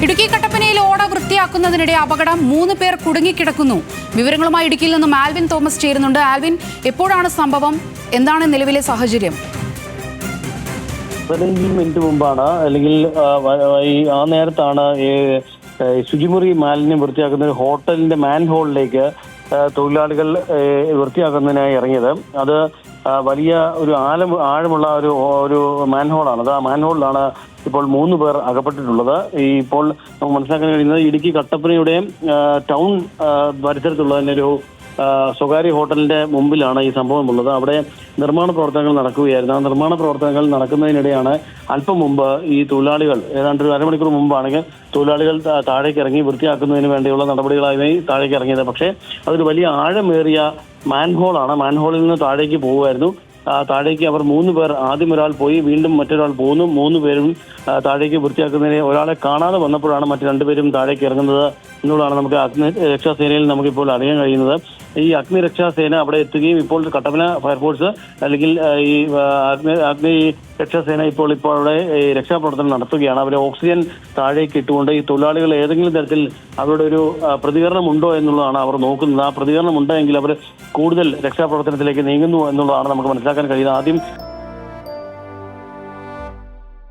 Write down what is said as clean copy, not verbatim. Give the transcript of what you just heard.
ഇടുക്കി കട്ടപ്പനയിൽ ഓട വൃത്തിയാക്കുന്നതിനിടെ അപകടം 3 പേർ കുടുങ്ങിക്കിടക്കുന്നു. വിവരങ്ങളുമായി ഇടുക്കിയിൽ നിന്നും ആൽവിൻ തോമസ് ചേരുന്നുണ്ട്. ആൽവിൻ, എപ്പോഴാണ് സംഭവം? എന്താണ് നിലവിലെ സാഹചര്യം? 15 മിനിറ്റ് മുമ്പാണ്, അല്ലെങ്കിൽ ആ നേരത്താണ് ശുചിമുറി മാലിന്യം വൃത്തിയാക്കുന്ന ഒരു ഹോട്ടലിന്റെ മാൻഹോളിലേക്ക് തൊഴിലാളികൾ വൃത്തിയാക്കുന്നതിനായി ഇറങ്ങിയത്. അത് വലിയ ഒരു ആഴമുള്ള ഒരു മാൻഹോളാണ്. അത് ആ മാൻഹോളിലാണ് ഇപ്പോൾ 3 പേർ അകപ്പെട്ടിട്ടുള്ളത്. ഇപ്പോൾ നമുക്ക് മനസ്സിലാക്കാൻ കഴിയുന്നത് ഇടുക്കി കട്ടപ്പനയുടെ ടൗൺ പരിസരത്തുള്ള തന്നെ ഒരു സ്വകാര്യ ഹോട്ടലിന്റെ മുമ്പിലാണ് ഈ സംഭവം ഉള്ളത്. അവിടെ നിർമ്മാണ പ്രവർത്തനങ്ങൾ നടക്കുകയായിരുന്നു. ആ നിർമ്മാണ പ്രവർത്തനങ്ങൾ നടക്കുന്നതിനിടെയാണ് അല്പം മുമ്പ് ഈ തൊഴിലാളികൾ, ഏതാണ്ട് ഒരു അരമണിക്കൂർ മുമ്പാണെങ്കിൽ തൊഴിലാളികൾ താഴേക്ക് ഇറങ്ങി വൃത്തിയാക്കുന്നതിന് വേണ്ടിയുള്ള നടപടികളായി താഴേക്ക് ഇറങ്ങിയത്. പക്ഷേ അതൊരു വലിയ ആഴമേറിയ മാൻഹോളാണ്. മാൻഹോളിൽ നിന്ന് താഴേക്ക് പോകുമായിരുന്നു. താഴേക്ക് അവർ 3 പേർ, ആദ്യം ഒരാൾ പോയി, വീണ്ടും മറ്റൊരാൾ പോകുന്നു. 3 പേരും താഴേക്ക് വൃത്തിയാക്കുന്നതിന് ഒരാളെ കാണാതെ വന്നപ്പോഴാണ് മറ്റു 2 പേരും താഴേക്ക് ഇറങ്ങുന്നത് എന്നുള്ളതാണ് നമുക്ക് അഗ്നിരക്ഷാസേനയിൽ നമുക്കിപ്പോൾ അറിയാൻ കഴിയുന്നത്. ഈ അഗ്നിരക്ഷാസേന അവിടെ എത്തുകയും ഇപ്പോൾ കട്ടപ്പന ഫയർഫോഴ്സ് അല്ലെങ്കിൽ ഈ അഗ്നി രക്ഷാസേന ഇപ്പോൾ അവിടെ രക്ഷാപ്രവർത്തനം നടത്തുകയാണ്. അവരെ ഓക്സിജൻ താഴേക്ക് ഇട്ടുകൊണ്ട് ഈ തൊഴിലാളികൾ ഏതെങ്കിലും തരത്തിൽ അവരുടെ ഒരു പ്രതികരണം ഉണ്ടോ എന്നുള്ളതാണ് അവർ നോക്കുന്നത്. ആ പ്രതികരണം ഉണ്ടെങ്കിൽ അവർ കൂടുതൽ രക്ഷാപ്രവർത്തനത്തിലേക്ക് നീങ്ങുന്നു എന്നുള്ളതാണ് നമുക്ക് മനസ്സിലാക്കാൻ കഴിയുന്നത്. ആദ്യം